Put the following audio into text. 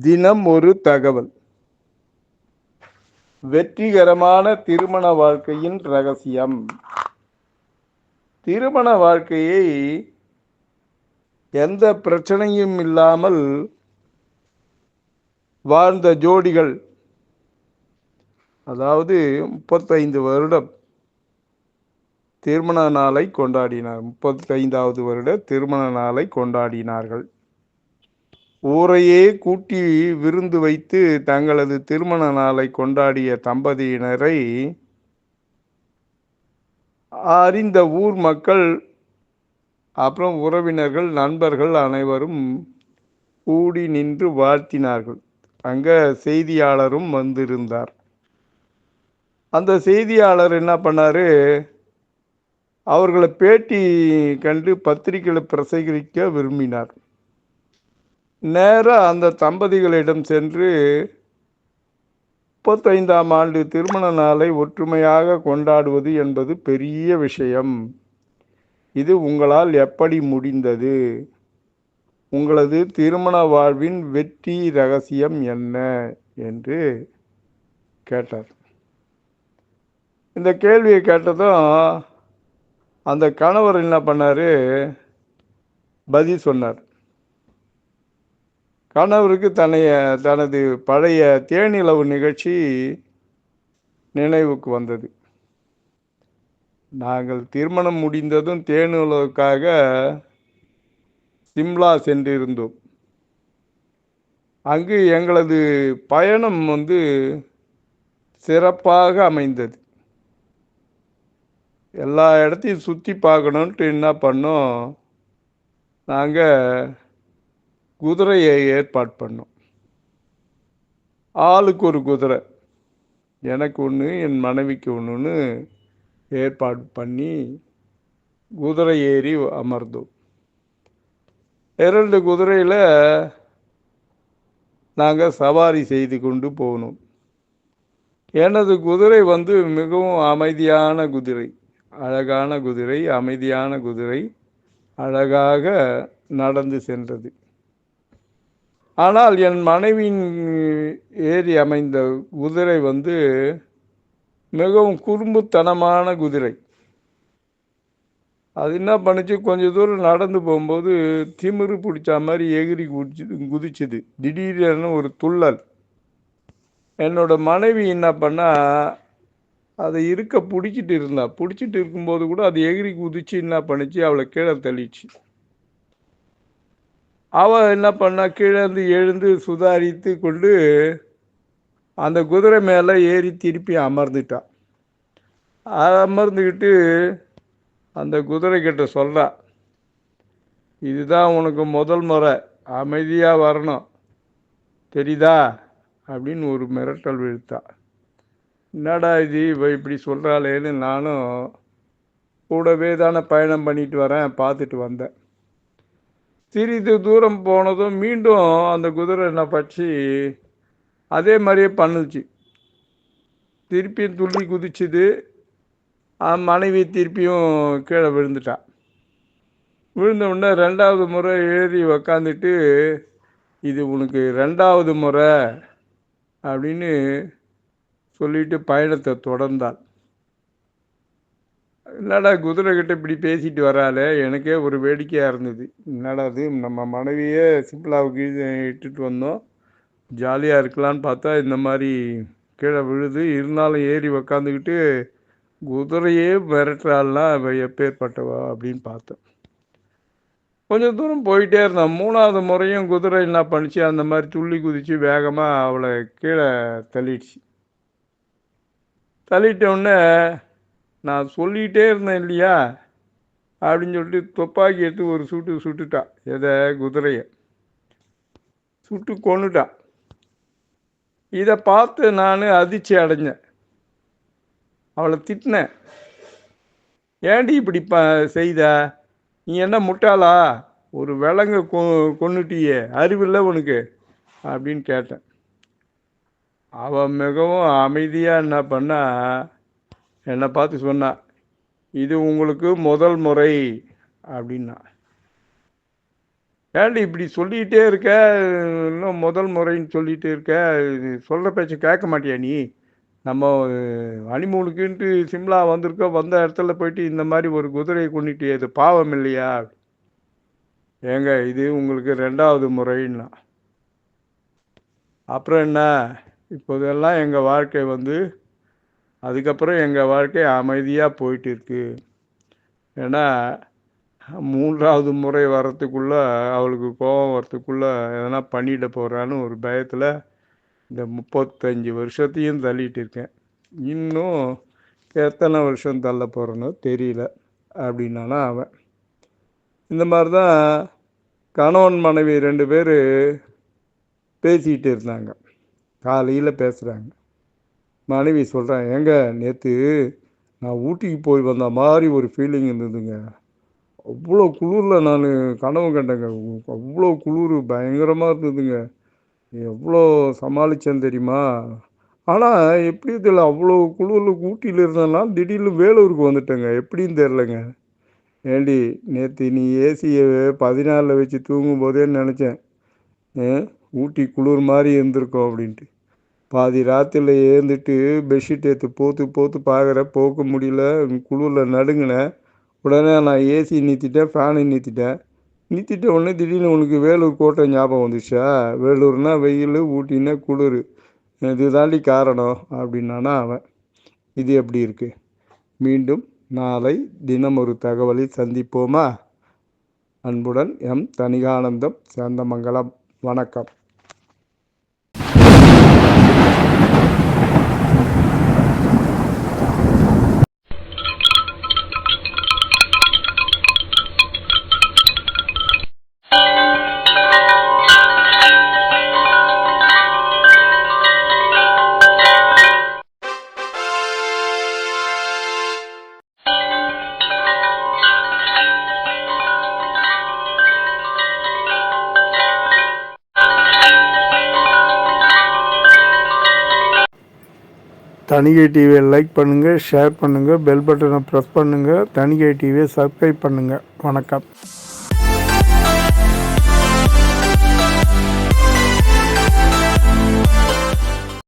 தினம் ஒரு தகவல். வெற்றிகரமான திருமண வாழ்க்கையின் ரகசியம். திருமண வாழ்க்கையை எந்த பிரச்சனையும் இல்லாமல் வாழ்ந்த ஜோடிகள், அதாவது 35 வருடம் திருமண நாளை கொண்டாடினார். 35வது வருட திருமண நாளை கொண்டாடினார்கள். ஊரையே கூட்டி விருந்து வைத்து தங்களது திருமண நாளை கொண்டாடிய தம்பதியினரை அறிந்த ஊர் மக்கள், அப்புறம் உறவினர்கள், நண்பர்கள் அனைவரும் கூடி நின்று வாழ்த்தினார்கள். அங்க செய்தியாளரும் வந்திருந்தார். அந்த செய்தியாளர் என்ன பண்ணாரு, அவர்களை பேட்டி கண்டு பத்திரிகையில் பிரசங்கிக்க விரும்பினார். நேராக அந்த தம்பதிகளிடம் சென்று 35ஆம் ஆண்டு திருமண நாளை ஒற்றுமையாக கொண்டாடுவது என்பது பெரிய விஷயம். இது உங்களால் எப்படி முடிந்தது? உங்களது திருமண வாழ்வின் வெற்றி ரகசியம் என்ன என்று கேட்டார். இந்த கேள்வியை கேட்டதும் அந்த கணவர் என்ன பண்ணாரு, பதில் சொன்னார். கணவருக்கு தனது பழைய தேனிலவு நிகழ்ச்சி நினைவுக்கு வந்தது. நாங்கள் திருமணம் முடிந்ததும் தேனிலவுக்காக சிம்லா சென்றிருந்தோம். அங்கு எங்களது பயணம் சிறப்பாக அமைந்தது. எல்லா இடத்தையும் சுற்றி பார்க்கணுன்ட்டு என்ன பண்ணோம், நாங்கள் குதிரையை ஏற்பாடு பண்ணோம். ஆளுக்கு ஒரு குதிரை, எனக்கு ஒன்று, என் மனைவிக்கு ஒன்றுன்னு ஏற்பாடு பண்ணி குதிரை ஏறி அமர்ந்தோம். 2 குதிரையில் நாங்கள் சவாரி செய்து கொண்டு போனோம். எனது குதிரை மிகவும் அமைதியான குதிரை, அழகான குதிரை, அமைதியான குதிரை, அழகாக நடந்து சென்றது. ஆனால் என் மனைவியின் ஏறி அமைந்த குதிரை மிகவும் குறும்புத்தனமான குதிரை. அது என்ன பண்ணுச்சு, கொஞ்சம் தூரம் நடந்து போகும்போது திமிரு பிடிச்ச மாதிரி எகிரி குதிச்சுது. திடீர்னு ஒரு துள்ளல். என்னோட மனைவி என்ன பண்ணா, அதை பிடிச்சிட்டு இருந்தா. பிடிச்சிட்டு இருக்கும்போது கூட அது எகிரி குதிச்சு என்ன பண்ணிச்சு, அவளை கீழே தள்ளிச்சு. அவள் என்ன பண்ணா, கீழே இருந்து எழுந்து சுதாரித்து கொண்டு அந்த குதிரை மேலே ஏறி திருப்பி அமர்ந்துட்டான். அமர்ந்துக்கிட்டு அந்த குதிரை கிட்ட சொல்றா, இதுதான் உனக்கு முதல் முறை, அமைதியாக வரணும், தெரியுதா அப்படின்னு ஒரு மிரட்டல் விழுத்தா. என்னடா இது இவ இப்படி சொல்கிறாளேன்னு நானும் கூடவே தானே பயணம் பண்ணிட்டு வரேன், பார்த்துட்டு வந்தேன். சிறிது தூரம் போனதும் மீண்டும் அந்த குதிரை என்ன பற்றி அதே மாதிரியே பண்ணுச்சு. திருப்பியும் துள்ளி குதிச்சுது. மனைவி திருப்பியும் கீழே விழுந்துட்டா. விழுந்த உடனே 2வது முறை ஏறி உக்காந்துட்டு, இது உனக்கு 2வது முறை அப்படின்னு சொல்லிட்டு பயணத்தை தொடர்ந்தாள். என்னடா குதிரை கிட்ட இப்படி பேசிட்டு வராளே, எனக்கே ஒரு வேடிக்கையாக இருந்தது. என்னடா அது, நம்ம மனைவியே சிம்பிளாவுக்கு இட்டுட்டு வந்தோம், ஜாலியாக இருக்கலான்னு பார்த்தா இந்த மாதிரி கீழே விழுது, இருந்தாலும் ஏறி உக்காந்துக்கிட்டு குதிரையே மிரட்டுறாள்னா அவ எப்பேற்பட்டவா அப்படின்னு பார்த்தேன். கொஞ்சம் தூரம் போயிட்டே இருந்தான். 3வது முறையும் குதிரை என்ன பண்ணிச்சு, அந்த மாதிரி துள்ளி குதிச்சு வேகமாக அவளை கீழே தள்ளிடுச்சு. தள்ளிட்ட உடனே நான் சொல்லிகிட்டே இருந்தேன் இல்லையா அப்படின்னு சொல்லிட்டு துப்பாக்கி எடுத்து ஒரு சுட்டுட்டான். எதை, குதிரையை சுட்டு கொன்னுட்டான். இதை பார்த்து நான் அதிர்ச்சி அடைஞ்சேன். அவளை திட்டினேன், ஏண்டி இப்படி செய்த, நீ என்ன முட்டாளா, ஒரு விலங்கை கொன்னுட்டியே, அறிவில்லை உனக்கு அப்படின்னு கேட்டேன். அவன் மிகவும் அமைதியாக என்ன பண்ணா, என்னை பார்த்து சொன்னா, இது உங்களுக்கு முதல் முறை அப்படின்னா. ஏன்டி இப்படி சொல்லிகிட்டே இருக்க, இன்னும் முதல் முறைன்னு சொல்லிட்டு இருக்க, சொல்கிற பேச்சை கேட்க மாட்டியா நீ? நம்ம ஹனிமூனுக்குன்ட்டு சிம்லா வந்திருக்கோம், வந்த இடத்துல போயிட்டு இந்த மாதிரி ஒரு குதிரையை கொண்டுட்டு இது பாவம் இல்லையா? ஏங்க இது உங்களுக்கு 2வது முறைன்னா அப்புறம் என்ன? இப்போதெல்லாம் எங்கள் வாழ்க்கை அதுக்கப்புறம் எங்கள் வாழ்க்கை அமைதியாக போயிட்டு இருக்கு. ஏன்னா 3வது முறை வர்றதுக்குள்ள அவளுக்கு கோபம் வர்றதுக்குள்ள எதனா பண்ணிட போகிறான்னு ஒரு பயத்தில் இந்த 35 வருஷத்தையும் தள்ளிட்டு இருக்கேன். இன்னும் எத்தனை வருஷம் தள்ள போகிறேனோ தெரியல அப்படின்னானா அவன். இந்த மாதிரி தான் கணவன் மனைவி 2 பேர் பேசிக்கிட்டு இருந்தாங்க. காலையில் பேசுகிறாங்க. மனைவி சொல்கிறேன், ஏங்க நேற்று நான் ஊட்டிக்கு போய் வந்த மாதிரி ஒரு ஃபீலிங் இருந்ததுங்க. அவ்வளோ குளிரில் நான் கனவு கண்டேங்க. அவ்வளோ குளிர் பயங்கரமாக இருந்ததுங்க. எவ்வளோ சமாளித்தேன் தெரியுமா? ஆனால் எப்படி இதில் அவ்வளோ குளிரில் ஊட்டியில் இருந்தேன்னா திடீர்னு வேலூருக்கு வந்துட்டேங்க. எப்படின்னு தெரிலங்க. ஏண்டி நேற்று நீ ஏசியை 14 வச்சு தூங்கும்போதே நினச்சேன் ஊட்டி குளிர் மாதிரி இருந்திருக்கோம் அப்படின்ட்டு. பாதி ராத்திரியில் ஏந்துட்டு பெட்ஷீட் எடுத்து போத்து பார்க்குற போக்க முடியல, குளிரில் நடுங்கினேன். உடனே நான் ஏசி நிறுத்திட்டேன், ஃபேனு நிறுத்திட்ட உடனே திடீர்னு உனக்கு வேலூர் கோட்டை ஞாபகம் வந்துச்சா? வேலூர்னா வெயில், ஊட்டின்னா குளிர், இது தாண்டி காரணம் அப்படின்னானா அவன். இது எப்படி இருக்குது? மீண்டும் நாளை தினம் ஒரு தகவலில் சந்திப்போமா? அன்புடன் எம் தணிகானந்தம், சேந்தமங்கலம். வணக்கம். தணிகை டிவியை லைக் பண்ணுங்கள், ஷேர் பண்ணுங்கள், பெல் பட்டனை ப்ரெஸ் பண்ணுங்கள். தணிகை டிவியை சப்ஸ்கிரைப் பண்ணுங்கள். வணக்கம்.